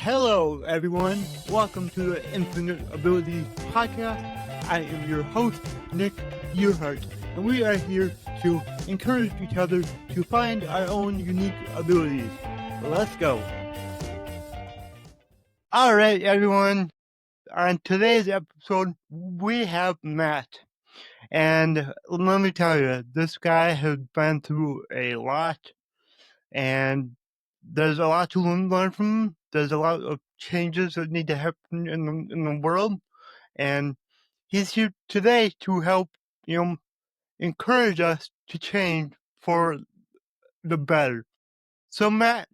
Hello, everyone. Welcome to the Infinite Abilities Podcast. I am your host, Nick Yerhart, and we are here to encourage each other to find our own unique abilities. Let's go. All right, everyone. On today's episode, we have Matt. And let me tell you, this guy has been through a lot, and there's a lot to learn from him. There's a lot of changes that need to happen in the world, and he's here today to help, encourage us to change for the better. So, Matt,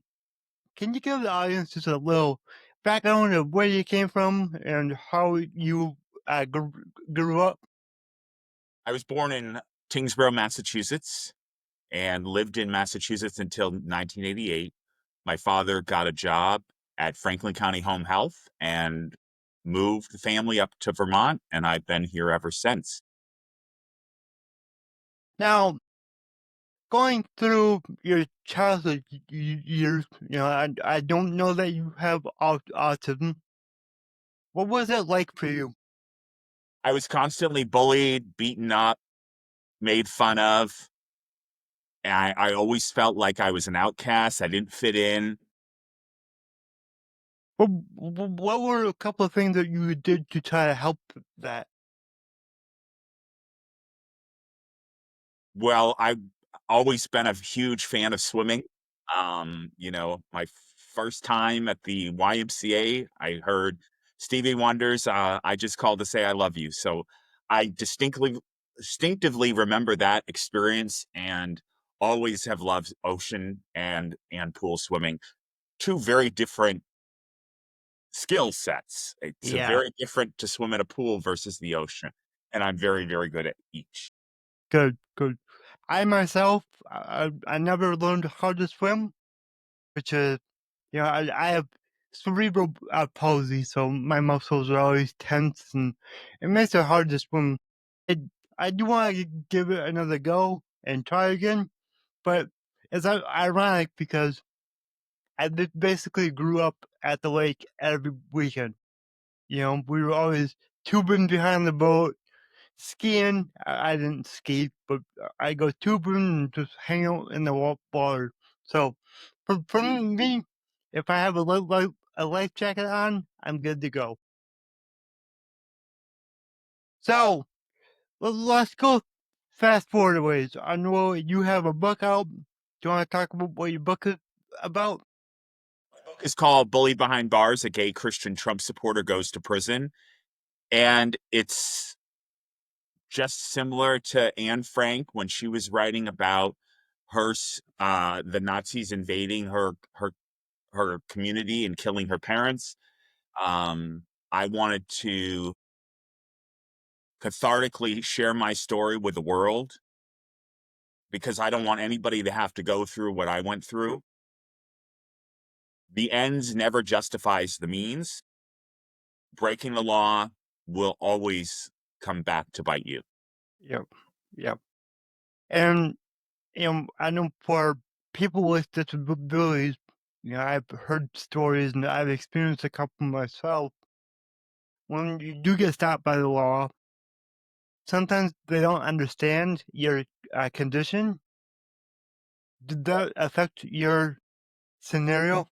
can you give the audience just a little background of where you came from and how you grew up? I was born in Tingsboro, Massachusetts, and lived in Massachusetts until 1988. My father got a job at Franklin County Home Health and moved the family up to Vermont, and I've been here ever since. Now, going through your childhood years, I don't know that you have autism. What was it like for you? I was constantly bullied, beaten up, made fun of, and I always felt like I was an outcast. I didn't fit in. What were a couple of things that you did to try to help that? Well, I've always been a huge fan of swimming. My first time at the YMCA, I heard Stevie Wonder's I Just Called to Say I Love You. So I distinctively remember that experience and always have loved ocean and pool swimming. Two very different skill sets. It's a Yeah, very different to swim in a pool versus the ocean. And I'm very, very good at each. good, good. I myself, I never learned how to swim, which is, I have cerebral palsy, so my muscles are always tense, and it makes it hard to swim. It, I do want to give it another go and try again, but it's ironic because I basically grew up at the lake every weekend. We were always tubing behind the boat, skiing. I didn't ski, but I go tubing and just hang out in the water. So for me, if I have a life jacket on, I'm good to go. So let's go fast forward a ways. I know you have a book out. Do you want to talk about what your book is about? It's called Bullied Behind Bars, a gay Christian Trump supporter goes to prison. And it's just similar to Anne Frank when she was writing about the Nazis invading her community and killing her parents. I wanted to cathartically share my story with the world because I don't want anybody to have to go through what I went through. The ends never justifies the means. Breaking the law will always come back to bite you. Yep, yep. And I know for people with disabilities, I've heard stories and I've experienced a couple myself. When you do get stopped by the law, sometimes they don't understand your condition. Did that affect your scenario?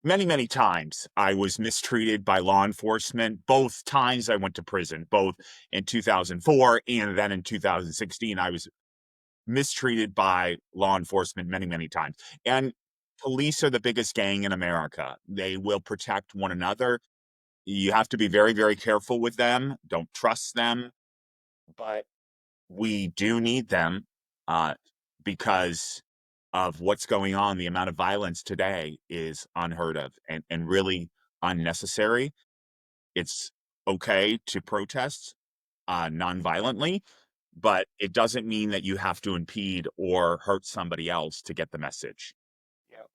Many, many times I was mistreated by law enforcement. Both times I went to prison, both in 2004 and then in 2016, I was mistreated by law enforcement many, many times. And police are the biggest gang in America. They will protect one another. You have to be very, very careful with them. Don't trust them. But we do need them uh, because of what's going on. The amount of violence today is unheard of and really unnecessary. It's okay to protest nonviolently, but it doesn't mean that you have to impede or hurt somebody else to get the message. Yep.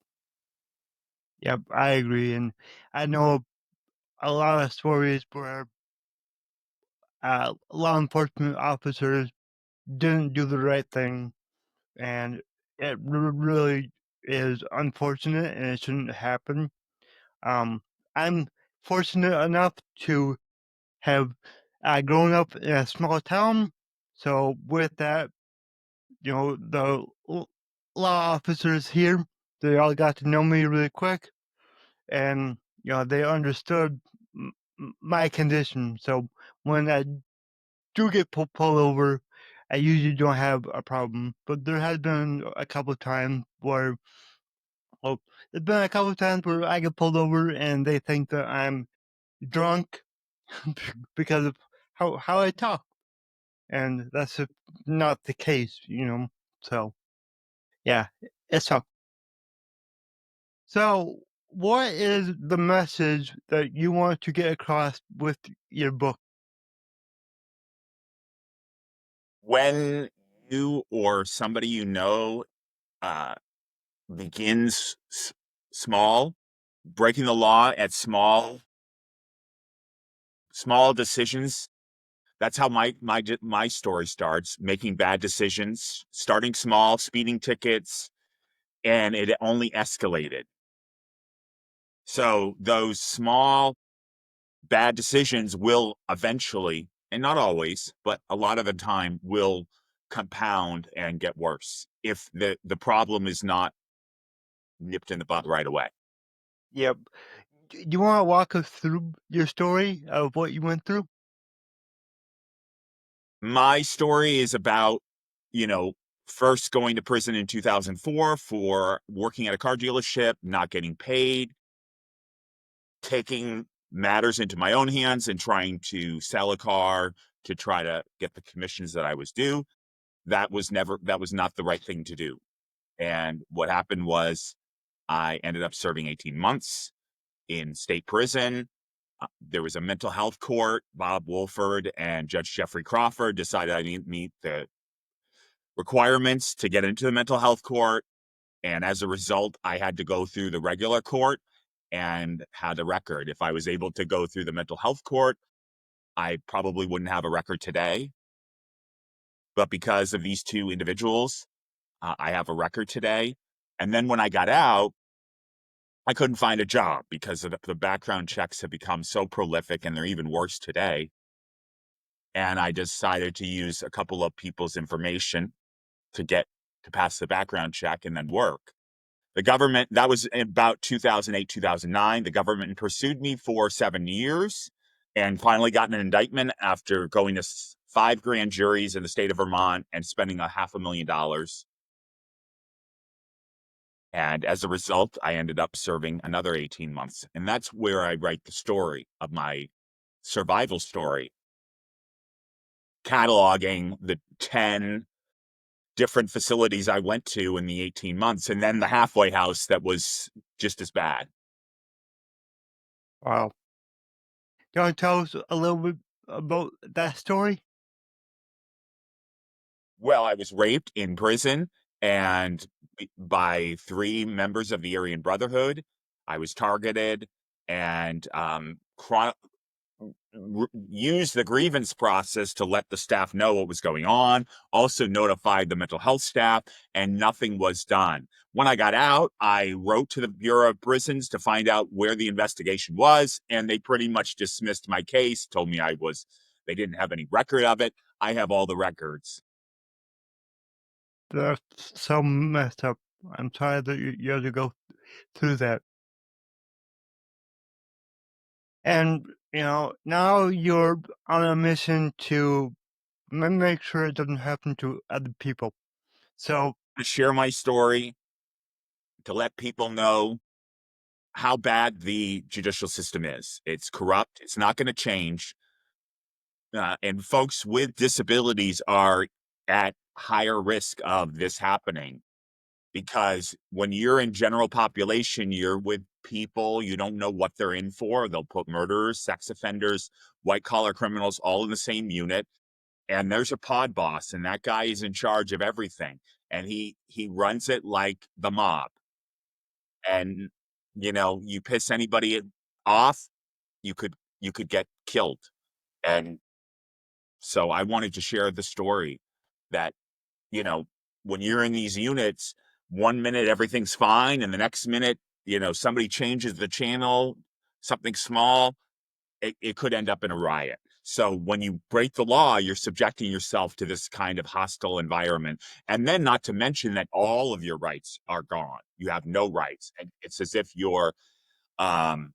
Yep, I agree. And I know a lot of stories where law enforcement officers didn't do the right thing, and it really is unfortunate and it shouldn't happen. I'm fortunate enough to have grown up in a small town. So with that, the law officers here, they all got to know me really quick, and they understood my condition. So when I do get pulled over, I usually don't have a problem. But there has been a couple of times where, well, there's been a couple of times where I get pulled over and they think that I'm drunk because of how I talk, and that's not the case. So yeah, it's tough. So, what is the message that you want to get across with your book? When you or somebody you know uh, begins small, breaking the law at small decisions. That's how my story starts. Making bad decisions, starting small, speeding tickets, and it only escalated. So those small bad decisions will eventually, and not always, but a lot of the time, will compound and get worse if the problem is not nipped in the bud right away. Yep. Do you want to walk us through your story of what you went through? My story is about, you know, first going to prison in 2004 for working at a car dealership, not getting paid, taking matters into my own hands and trying to sell a car to try to get the commissions that I was due. That was not the right thing to do. And what happened was I ended up serving 18 months in state prison. There was a mental health court. Bob Wolford and Judge Jeffrey Crawford decided I didn't meet the requirements to get into the mental health court. And as a result, I had to go through the regular court and had a record. If I was able to go through the mental health court, I probably wouldn't have a record today. But because of these two individuals, I have a record today. And then when I got out, I couldn't find a job because the background checks have become so prolific and they're even worse today. And I decided to use a couple of people's information to get to pass the background check and then work. The government, that was about 2008, 2009. The government pursued me for 7 years and finally got an indictment after going to 5 grand juries in the state of Vermont and spending $500,000. And as a result, I ended up serving another 18 months. And that's where I write the story of my survival story, cataloging the 10 different facilities I went to in the 18 months, and then the halfway house that was just as bad. Wow. Do you want to tell us a little bit about that story? Well, I was raped in prison and by 3 members of the Aryan Brotherhood. I was targeted and used the grievance process to let the staff know what was going on, also notified the mental health staff, and nothing was done. When I got out, I wrote to the Bureau of Prisons to find out where the investigation was, and they pretty much dismissed my case, told me they didn't have any record of it. I have all the records. That's so messed up. I'm sorry that you had to go through that. And, now you're on a mission to make sure it doesn't happen to other people. So, To share my story, to let people know how bad the judicial system is. It's corrupt. It's not going to change. And folks with disabilities are at higher risk of this happening because when you're in general population, you're with people, you don't know what they're in for. They'll put murderers, sex offenders, white collar criminals all in the same unit. And there's a pod boss, and that guy is in charge of everything. And he runs it like the mob. And you piss anybody off, you could get killed. And so I wanted to share the story that, you know, when you're in these units, one minute everything's fine, and the next minute somebody changes the channel, something small, it could end up in a riot. So when you break the law, you're subjecting yourself to this kind of hostile environment. And then not to mention that all of your rights are gone. You have no rights. And it's as if you're, um,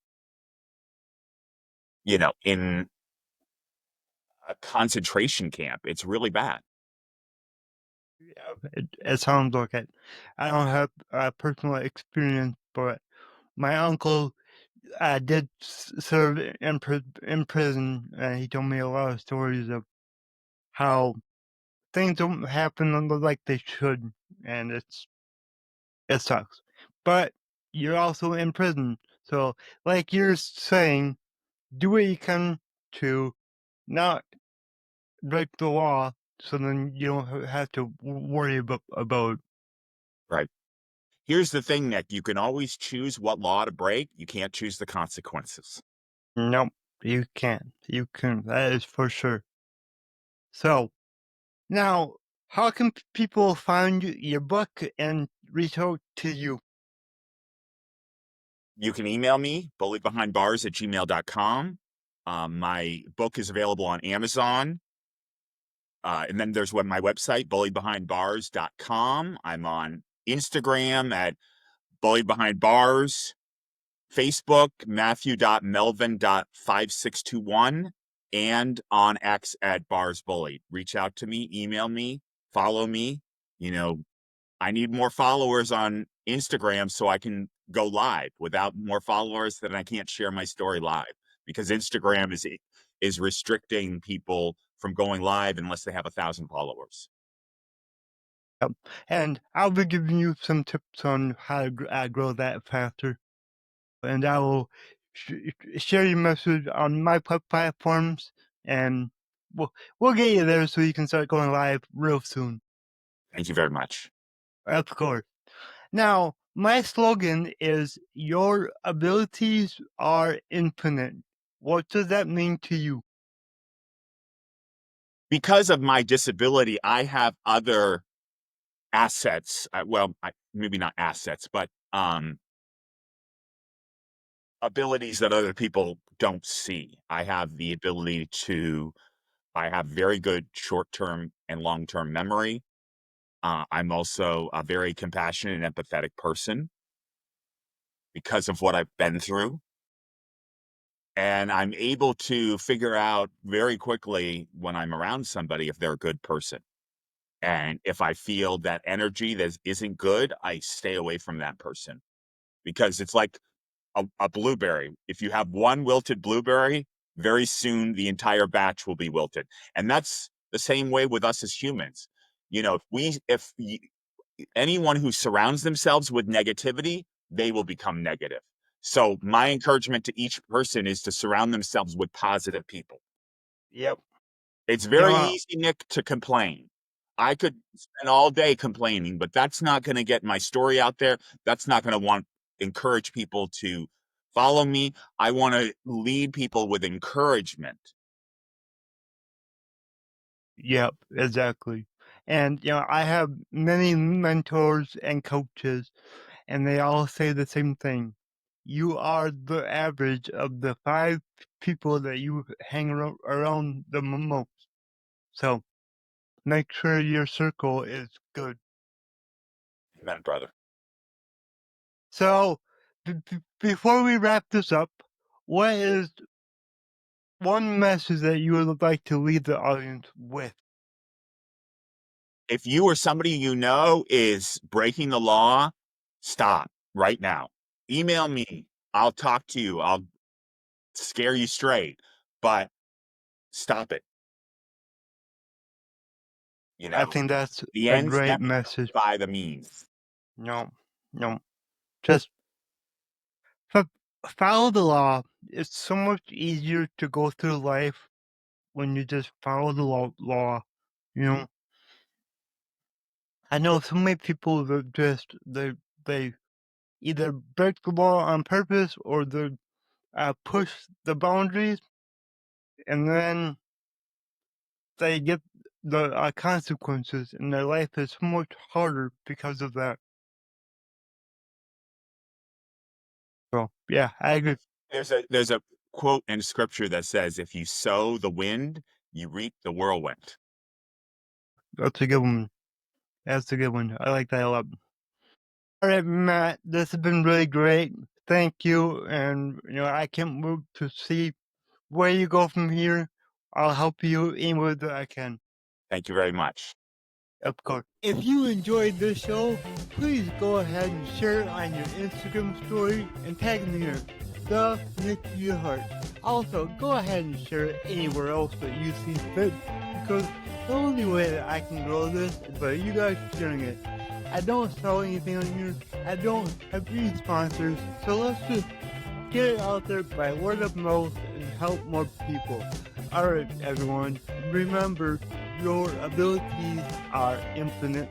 in a concentration camp. It's really bad. Yeah, it sounds like it. I don't have a personal experience, but my uncle did serve in prison, and he told me a lot of stories of how things don't happen like they should, and it sucks. But you're also in prison, so like you're saying, do what you can to not break the law, so then you don't have to worry about. Right. Here's the thing, Nick. You can always choose what law to break. You can't choose the consequences. Nope, you can't. You can. That is for sure. So now, how can people find your book and reach out to you? You can email me, bullybehindbars@gmail.com. My book is available on Amazon. And then there's my website, bullybehindbars.com. I'm on Instagram at bullybehindbars, Facebook, matthew.melvin.5621, and on X at barsbullied. Reach out to me, email me, follow me. You know, I need more followers on Instagram so I can go live. Without more followers, then I can't share my story live because Instagram is restricting people from going live unless they have 1,000 followers. Yep. And I'll be giving you some tips on how to grow that faster. And I will share your message on my platforms, and we'll get you there so you can start going live real soon. Thank you very much. Of course. Now, my slogan is "Your abilities are infinite." What does that mean to you? Because of my disability, I have other assets. Well, maybe not assets, but abilities that other people don't see. I have the ability to I have very good short-term and long-term memory. I'm also a very compassionate and empathetic person because of what I've been through. And I'm able to figure out very quickly when I'm around somebody if they're a good person. And if I feel that energy that isn't good, I stay away from that person because it's like a blueberry. If you have one wilted blueberry, very soon the entire batch will be wilted. And that's the same way with us as humans. If anyone who surrounds themselves with negativity, they will become negative. So my encouragement to each person is to surround themselves with positive people. Yep. It's You very know, easy, Nick, to complain. I could spend all day complaining, but that's not going to get my story out there. That's not going to encourage people to follow me. I want to lead people with encouragement. yep, exactly. And I have many mentors and coaches, and they all say the same thing. You are the average of the five people that you hang around the most. So make sure your circle is good. Amen, brother. So before we wrap this up, what is one message that you would like to leave the audience with? If you or somebody you know is breaking the law, stop right now. Email me. I'll talk to you. I'll scare you straight, but stop it. You I know, think that's the a ends great never message. justify the means. No, no, just fo- follow the law. It's so much easier to go through life when you just follow the law. You know, I know so many people that they either break the law on purpose or they push the boundaries, and then they get the consequences, and their life is so much harder because of that. So, yeah, I agree. There's a quote in scripture that says, "If you sow the wind, you reap the whirlwind." That's a good one. That's a good one. I like that a lot. All right, Matt, this has been really great. Thank you. And, I can't wait to see where you go from here. I'll help you any way that I can. Thank you very much. Of course. If you enjoyed this show, please go ahead and share it on your Instagram story and tag me here, the Nick Yerhart. Also, go ahead and share it anywhere else that you see fit, because the only way that I can grow this is by you guys sharing it. I don't sell anything on here. I don't have any sponsors, so let's just get it out there by word of mouth and help more people. Alright, everyone, remember, your abilities are infinite.